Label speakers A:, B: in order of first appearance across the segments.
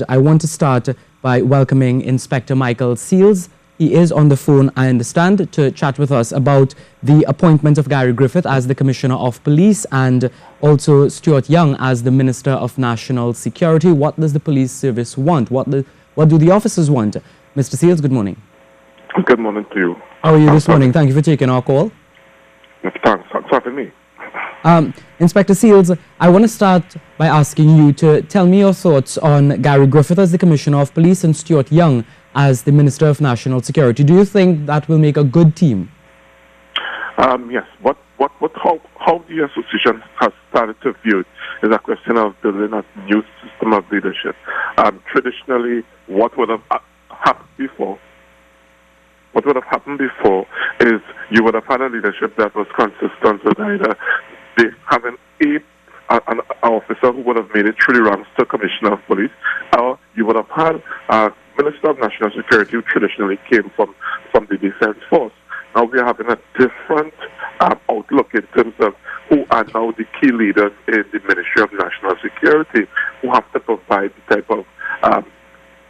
A: I want to start by welcoming Inspector Michael Seals. He is on the phone, I understand, to chat with us about the appointment of Gary Griffith as the Commissioner of Police and also Stuart Young as the Minister of National Security. What does the police service want? What do the officers want? Mr. Seals, good morning.
B: Good morning to you.
A: How are you this morning? Thank you for taking our call.
B: Thanks for having me.
A: Inspector Seals, I want to start by asking you to tell me your thoughts on Gary Griffith as the Commissioner of Police and Stuart Young as the Minister of National Security. Do you think that will make a good team?
B: Yes. How the association has started to view it is a question of building a new system of leadership. Traditionally, what would have happened before? What would have happened before is you would have had a leadership that was consistent with either having an officer who would have made it through the ranks to Commissioner of Police, or you would have had a Minister of National Security who traditionally came from the Defense Force. Now we are having a different outlook in terms of who are now the key leaders in the Ministry of National Security, who have to provide the type of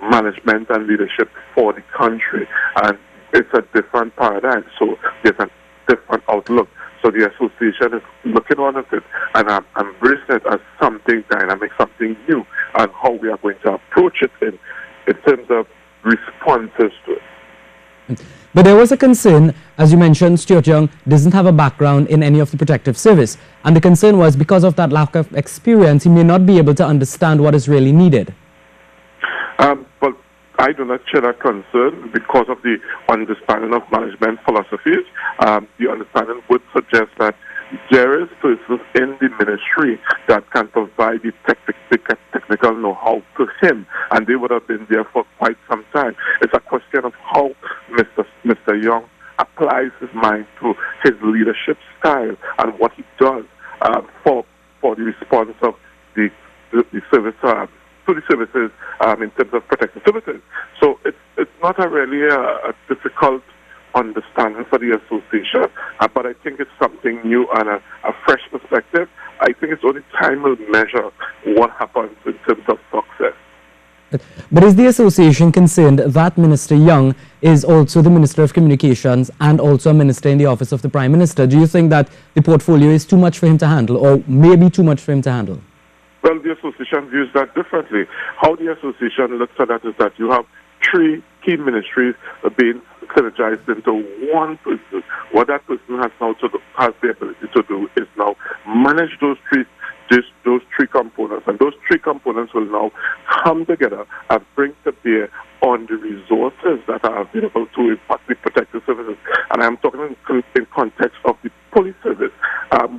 B: management and leadership for the country. And it's a different paradigm, so there's a different outlook. So the association is looking on at it and embracing it as something dynamic, something new, and how we are going to approach it in terms of responses to it.
A: But there was a concern, as you mentioned, Stuart Young doesn't have a background in any of the protective service. And the concern was because of that lack of experience, he may not be able to understand what is really needed.
B: Well, I do not share that concern because of the understanding of management philosophies. The understanding would suggest that there is persons in the ministry that can provide the technical know-how to him, and they would have been there for quite some time. It's a question of how Mr. Young applies his mind to his leadership style and what he does for the response of the service to the services in terms of protective services. So it's not really a difficult understanding for the association, but I think it's something new and a fresh perspective. I think it's only time will measure what happens in terms of success.
A: But is the association concerned that Minister Young is also the Minister of Communications and also a minister in the office of the Prime Minister? Do you think that the portfolio is too much for him to handle, or maybe too much for him to handle?
B: Well, the association views that differently. How the association looks at that is that you have three key ministries being synergized into one person. What that person has now has the ability to do is now manage those three components, and those three components will now come together and bring to bear on the resources that are available to impact the protective services. And I'm talking in context of the police service,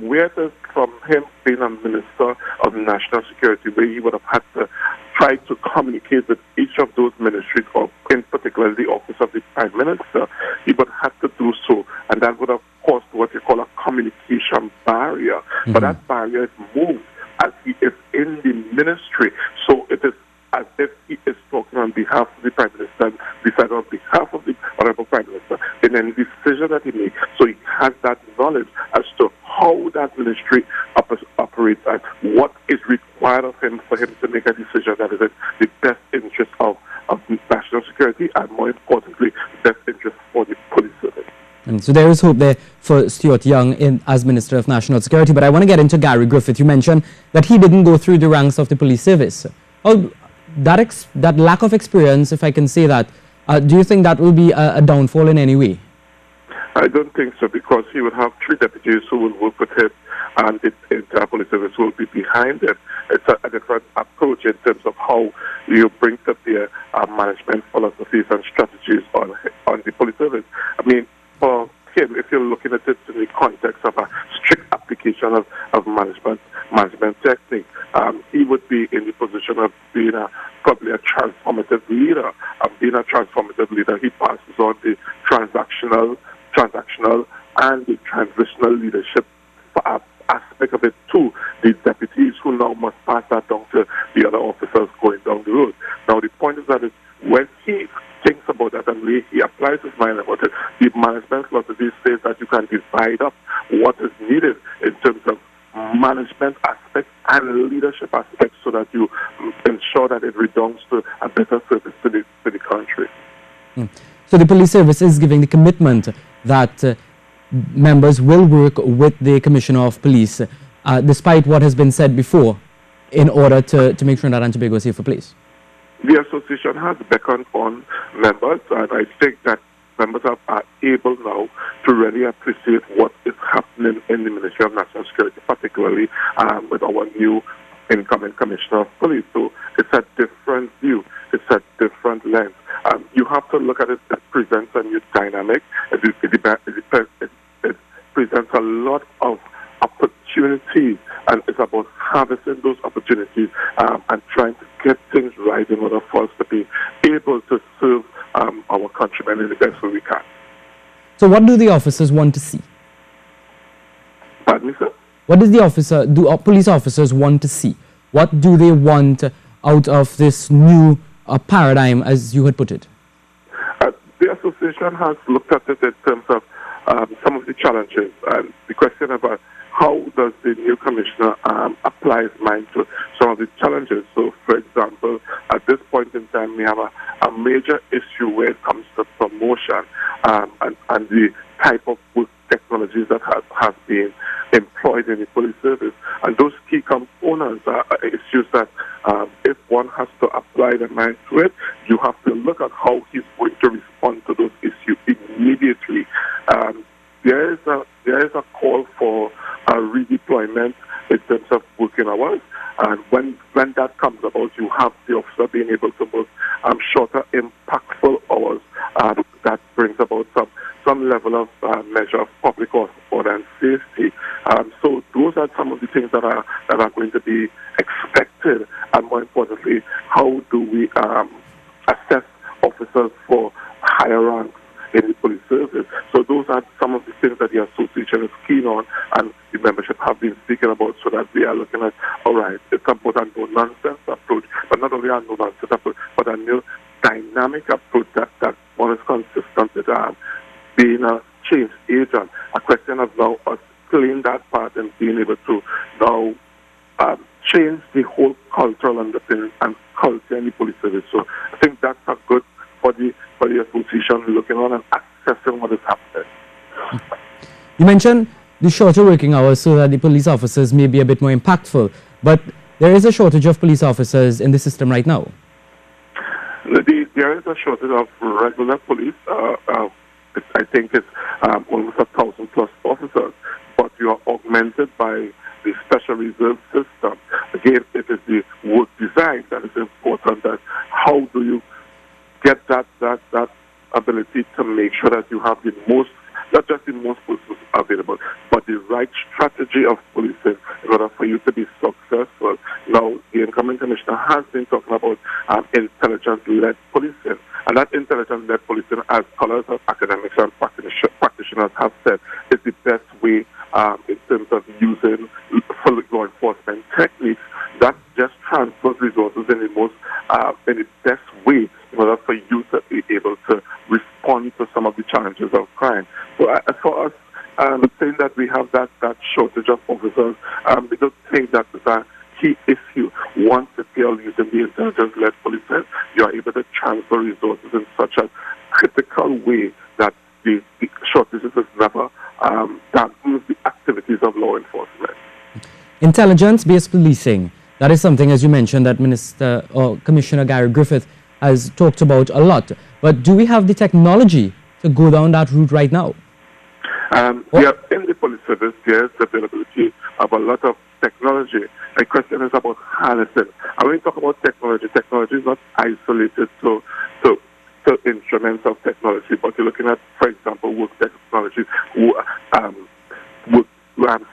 B: where it is from him being a Minister of National Security, where he would have had to try to communicate with each of those ministries, or in particular the office of the Prime Minister. He would have to do so, and that would have caused what you call a communication barrier. Mm-hmm. But that barrier is moved as he is in the ministry. So it is as if he is talking on behalf of the Prime Minister, deciding on behalf of the Honorable Prime Minister in any decision that he makes. So he has that knowledge as to how that ministry operates and what is required of him for him to make a decision that is in the best interest of national security and, more importantly, the best interest for the police service.
A: And so there is hope there for Stuart Young as Minister of National Security. But I want to get into Gary Griffith. You mentioned that he didn't go through the ranks of the police service. That lack of experience, if I can say that, do you think that will be a downfall in any way?
B: I don't think so, because he would have three deputies who will work with him, and the entire police service will be behind him. It's a different approach in terms of how you bring to bear management philosophies and strategies on the police service. I mean, for him, if you're looking at it in the context of a strict application of management technique, he would be in the position of being probably a transformative leader. Being a transformative leader, he passes on the transactional and the transitional leadership aspect of it to the deputies, who now must pass that down to the other officers going down the road. Now, the point is that when he thinks about that and he applies his mind about it, the management philosophy says that you can divide up what is needed in terms of management aspects and leadership aspects so that you ensure that it redounds to a better service to the country.
A: So the police service is giving the commitment that members will work with the Commissioner of Police, despite what has been said before, in order to make Trinidad and Tobago a safer place.
B: The association has beckoned on members, and I think that members are able now to really appreciate what is happening in the Ministry of National Security, particularly with our new incoming Commissioner of Police. So it's a different view, it's a different lens. You have to look at it. It presents a new dynamic. It presents a lot of opportunities, and it's about harvesting those opportunities and trying to get things right in order for us to be able to serve our countrymen in the best way we can.
A: So what do the officers want to see?
B: Pardon me, sir?
A: What does police officers want to see? What do they want out of this new paradigm, as you had put it?
B: The association has looked at it in terms of some of the challenges and the question about how does the new commissioner apply his mind to some of the challenges. So, for example, at this point in time, we have a major issue where it comes to promotion and the type of work technologies that has been employed in the police service. And those key components are issues that if one has to apply the mind to it, you have to look at how he's going to respond to those issues immediately. There is a call for a redeployment in terms of working hours, and when that comes about, you have the officer being able to work shorter, impactful hours. That brings about some level of measure of public order and safety. So those are some of the things that are going to be expected, and more importantly, how do we assess officers for higher ranks in the police service? So those are some of the things that the association is keen on, and the membership have been speaking about, so that we are looking at, all right, it's about a no-nonsense approach, but not only a no-nonsense approach, but a new dynamic approach that one is consistent with being a change agent. A question of now us playing that part and being able to now change the whole cultural underpinning and culture in the police service. So I think that's a good for the association looking on and assessing what is happening.
A: You mentioned the shorter working hours so that the police officers may be a bit more impactful, but there is a shortage of police officers in the system right now.
B: There is a shortage of regular police. I think it's almost 1,000 plus officers, but you are augmented by the special reserve system. Again, it is the work design that is important. That how do you get that ability to make sure that you have the most, not just the most persons available, but the right strategy of policing in order for you to be successful. Now, the incoming commissioner has been talking about intelligence-led policing, and that intelligence-led policing, as scholars of academics and practitioners have said, is the best way in terms of using full law enforcement techniques that just transfers resources in the best way in order for you to be able to respond to some of the challenges of crime. So for us, saying that we have that shortage of officers, we don't think that is a key issue. Once you are using the intelligence-led policing, you are able to transfer resources in such a critical way that the shortages is never dampens the activities of law enforcement.
A: Intelligence-based policing, that is something, as you mentioned, that Minister or Commissioner Gary Griffith has talked about a lot. But do we have the technology to go down that route right now?
B: We are in the police service. There is availability of a lot of technology. The question is about harnessing. And when we talk about technology is not isolated to instruments of technology, but you're looking at, for example, work technology,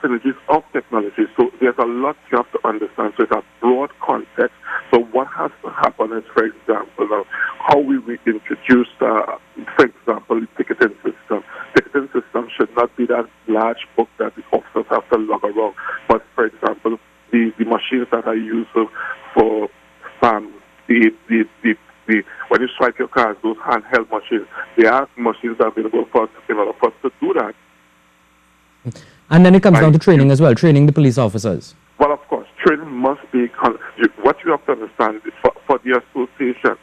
B: synergies of technology. So there's a lot you have to understand. So it's a broad context. So what has to happen is, for example, now, how we introduce, for example, the ticketing system. Ticketing system should not be that large book that the officers have to log around. But, for example, the machines that are used for when you strike your cars, those handheld machines, there are machines available for us in order for us to do that.
A: And then it comes down to training as well, training the police officers.
B: Well, of course, training must be, what you have to understand is for the association,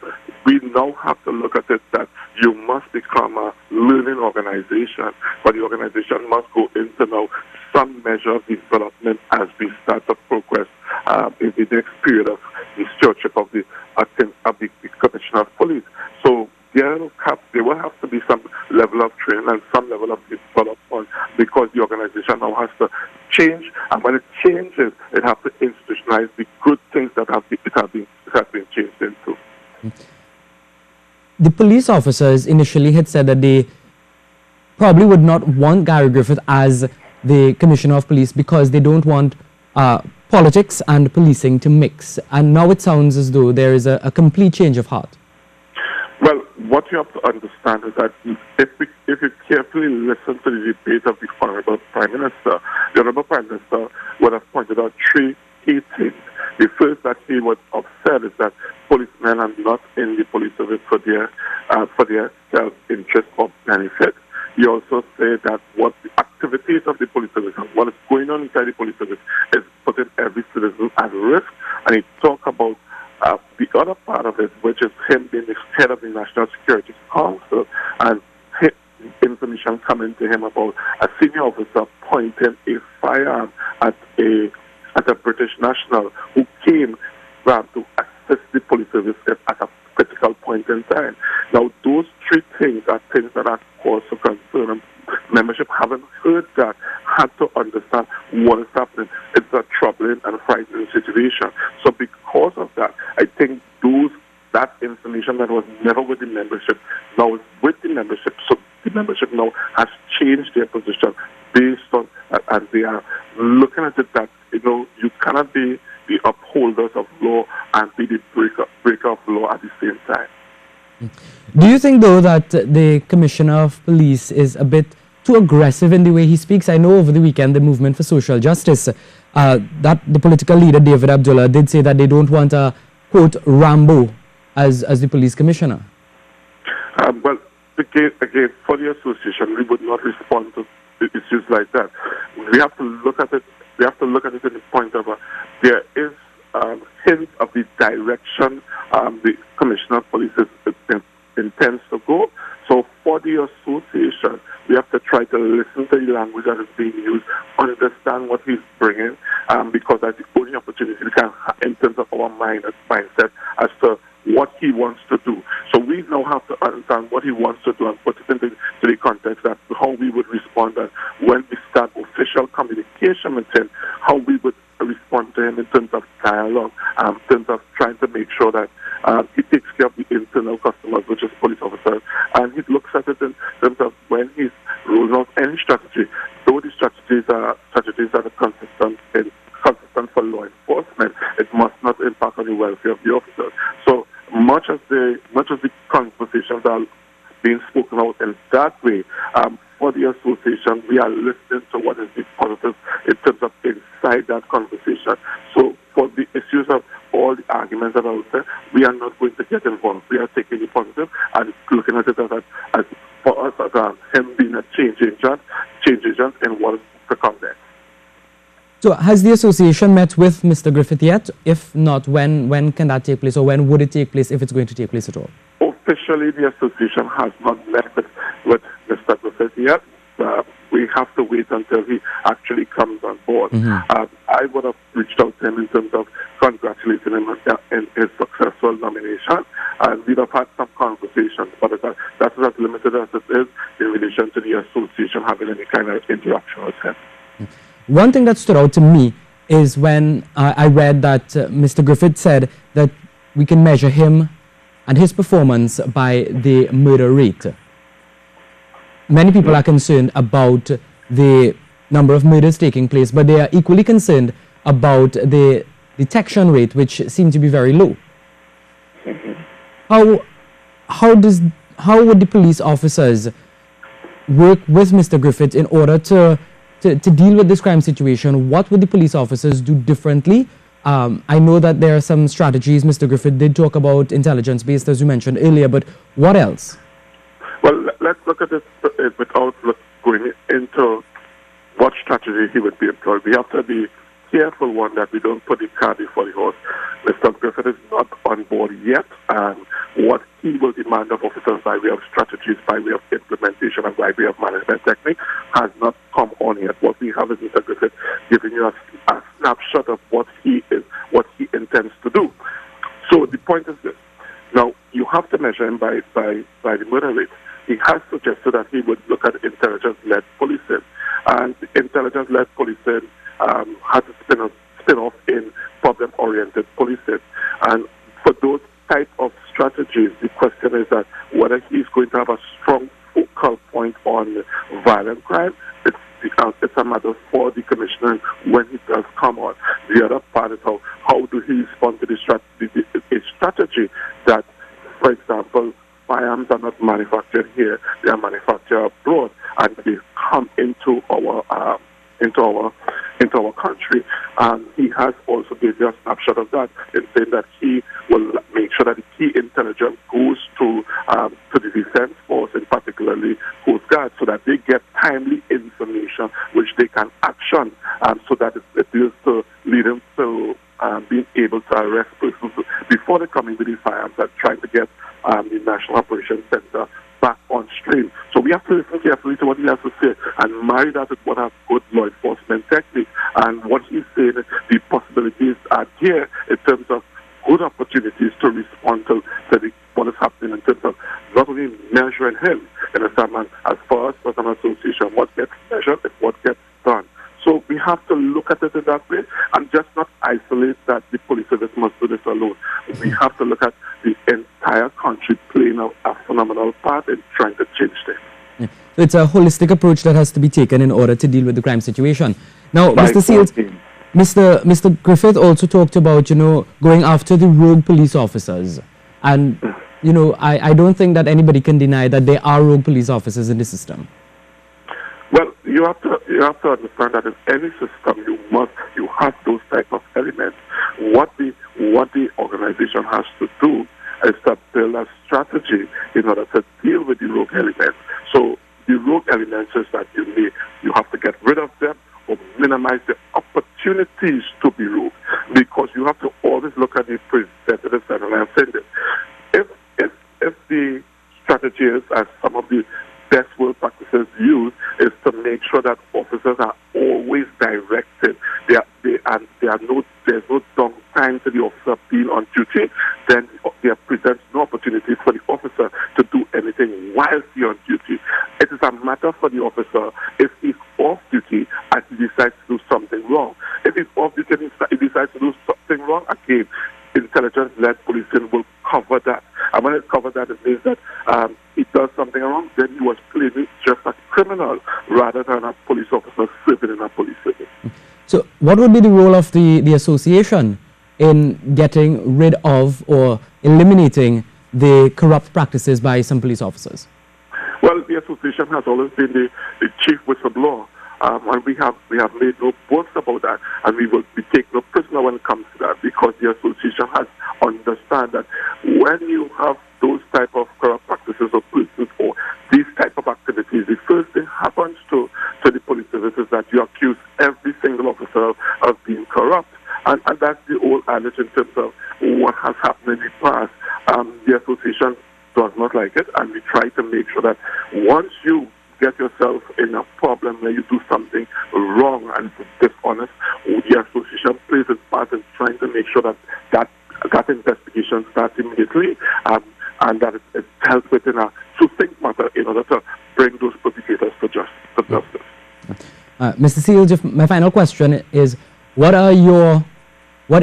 B: we now have to look at it that you must become a learning organization, but the organization must go into now some measure of development as we start to progress in the next period of the stewardship of the Commissioner of Police. So there will have to be some level of training and some level of development because the organization now has to change, and when it changes, it has to institutionalize the good things that have been changed into.
A: The police officers initially had said that they probably would not want Gary Griffith as the Commissioner of Police because they don't want politics and policing to mix. And now it sounds as though there is a complete change of heart.
B: Well, what you have to understand is that if you carefully listen to the debate of the Honorable Prime Minister, the Honorable Prime Minister would have pointed out three key things. The first that he would have said is that policemen are not in the police service for their self-interest or benefit. He also said that what the activities of the police service and what is going on inside the police service is putting every citizen at risk. And he talked about the other part of it, which is him being the head of the National Security Council, and information coming to him about a senior officer pointing a firearm at a British national who came to assist the police service at a critical point in time. Now, those three things are things that are cause for concern. And membership haven't heard that, had to understand what is happening. It's a troubling and frightening situation. So because of that, I think that information that was never with the membership now is with the membership. So the membership now has changed their position based on, and they are looking at it that, you cannot be the upholders of law and be the breaker of law at the same time.
A: Do you think, though, that the Commissioner of Police is a bit too aggressive in the way he speaks? I know over the weekend the Movement for Social Justice, that the political leader David Abdullah did say that they don't want a, quote, Rambo as the police commissioner.
B: Well, again, for the association, we would not respond to issues like that. We have to look at it. We have to look at it in the point of there is hints of the direction the Commissioner of Police intends to go. So for the association, we have to try to listen to the language that is being used, understand what he's bringing, because that's the only opportunity we can have in terms of our mindset as to what he wants to do. So we now have to understand what he wants to do and put it into the context that how we would respond, and when we start official communication with him, how we would respond to him in terms of dialogue, in terms of trying to make sure that he takes care of the internal customers, which is police officers, and he looks at it in terms of when he's rolling out any strategy, though the strategies that are consistent for law enforcement, it must not impact on the welfare of the officers. So much as the conversations are being spoken out in that way, for the association, we are listening to what is the positive in terms of inside that conversation. So for the issues of all the arguments that are out there, we are not going to get involved. We are taking the positive and looking at it as for us as him being a change agent in what is to come next.
A: So has the association met with Mr. Griffith yet? If not, when can that take place, or when would it take place, if it's going to take place at all?
B: Officially, the association has not met with Mr. Griffith yet. We have to wait until he actually comes on board.
A: Mm-hmm.
B: I would have reached out to him in terms of congratulating him in his successful nomination, and we'd have had some conversations, but that's as limited as it is in relation to the association having any kind of interaction with him.
A: One thing that stood out to me is when I read that Mr. Griffith said that we can measure him and his performance by the murder rate. Many people are concerned about the number of murders taking place, but they are equally concerned about the detection rate, which seems to be very low. How would the police officers work with Mr. Griffith in order to deal with this crime situation? What would the police officers do differently? I know that there are some strategies. Mr. Griffith did talk about intelligence-based, as you mentioned earlier, but what else?
B: Well, let's look at this without going into what strategy he would be employed. We have to be careful one that we don't put the cart before the horse. Mr. Griffith is not on board yet, and what he will demand of officers by way of strategies, by way of implementation, and by way of management technique has not come on yet. What we have is Mr. Griffith giving you a snapshot of what he is, what he intends to do. So the point is this. Now, you have to measure him by the murder rate. He has suggested that he would look at intelligence-led policing, and intelligence-led policing has a spin-off in problem-oriented policing. And for those type of strategies, the question is that whether he's going to have a strong focal point on violent crime. It's a matter for the commissioner when he does come on. The other part is how do he respond to the strategy that, for example, firearms are not manufactured here; they are manufactured abroad, and they come into our country. He has also given a snapshot of that in saying that he will make sure that the key intelligence goes to the defense force, and particularly Coast Guard, so that they get timely information which they can action, so that it is to lead them to being able to arrest persons before they come into the firearms and trying to get the National Operations Center back on stream. So we have to listen carefully to what he has to say and marry that with what has good law enforcement technique. And what he's saying, the possibilities are here in terms of good opportunities to respond to what is happening in terms of not only measuring him, man, as far as an association, what gets measured is what gets done. So we have to look at it in that way and just not isolate that the police service must do this alone. We have to look at the entire country playing a phenomenal part in trying to change things.
A: Yeah. So it's a holistic approach that has to be taken in order to deal with the crime situation. Now, Mr. Seals, Mr. Griffith also talked about, going after the rogue police officers. And, I don't think that anybody can deny that there are rogue police officers in the system.
B: Well, you have to understand that in any system you have those type of elements. What the organization has to do is to build a strategy in order to deal with the rogue elements. So the rogue elements is that you have to get rid of them or minimize the opportunities to be rogue, because you have to always look at the preventative side. And I'm saying this: if the strategy is, as some of the best world practices use, is to make sure that officers are always directed. There's no downtime to the officer being on duty. Then there presents no opportunity for the officer to do anything whilst he's on duty. It is a matter for the officer if he's off duty and he decides to do something wrong. If he's off duty and he decides to do something wrong, again, intelligence-led policing will cover that. And when it covers that, it means that he does something wrong, then he was clearly just a criminal rather than a police officer serving in a police service.
A: So what would be the role of the association in getting rid of or eliminating the corrupt practices by some police officers?
B: Well, the association has always been the chief whistleblower. And we have made no boasts about that, and we take no prisoner when it comes to that, because the association has understand that when you have those type of corrupt practices or policies or these type of activities, the first thing happens to the police services that you accuse every single officer of being corrupt, and that's the old adage in terms of what has happened in the past. The association does not like it, and we try to make sure that once you get yourself in a problem where you do something wrong and dishonest, the association plays its part in trying to make sure that investigation starts immediately, and that it's dealt with in a succinct manner in order to bring those perpetrators to justice.
A: Mr. Seals, my final question is, what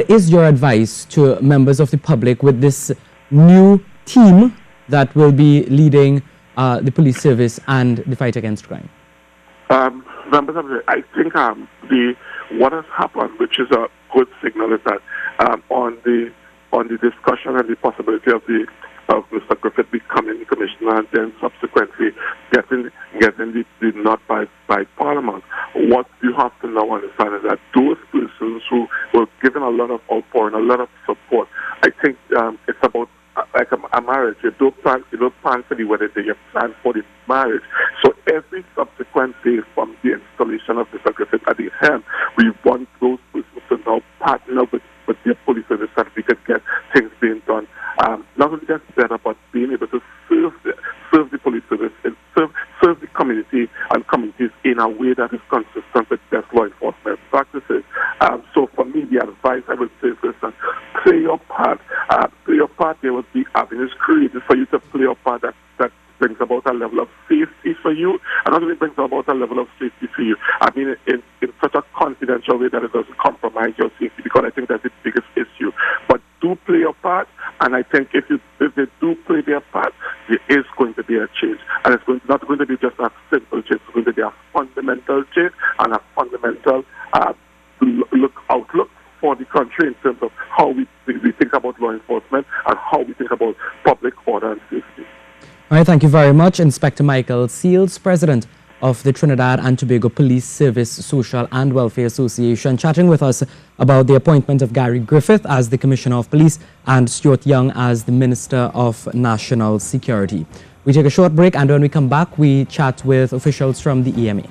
A: is your advice to members of the public with this new team that will be leading the police service and the fight against crime?
B: I think what has happened, which is a good signal, is that on the discussion and the possibility of Mr. Griffith becoming the commissioner and then subsequently getting the nod by Parliament, what you have to now understand is that those persons who were given a lot of outpouring, a lot of support, I think it's about like a marriage. You don't plan for the wedding day, you plan for the marriage. So every subsequent day from the installation of Mr. Griffith at the helm, we want those persons to now partner with their police service so that we can get things being done. Not only just better, but being able to serve the police service and serve the community and communities in a way that is consistent with best law enforcement practices. So for me, the advice I would say is, listen, play your part. Play your part. There will be avenues created for you to play your part that brings about a level of safety for you, and not only brings about a level of safety for you, I mean, in such a confidential way that it doesn't compromise your safety, because I think that's the biggest issue. But do play your part, and I think if they do play their part, there is going to be a change. And it's not going to be just a simple change, it's going to be a fundamental change and a fundamental outlook for the country in terms of how we think about law enforcement and how we think about public order and safety.
A: All right, thank you very much, Inspector Michael Seals, President of the Trinidad and Tobago Police Service Social and Welfare Association, chatting with us about the appointment of Gary Griffith as the Commissioner of Police and Stuart Young as the Minister of National Security. We take a short break, and when we come back, we chat with officials from the EMA.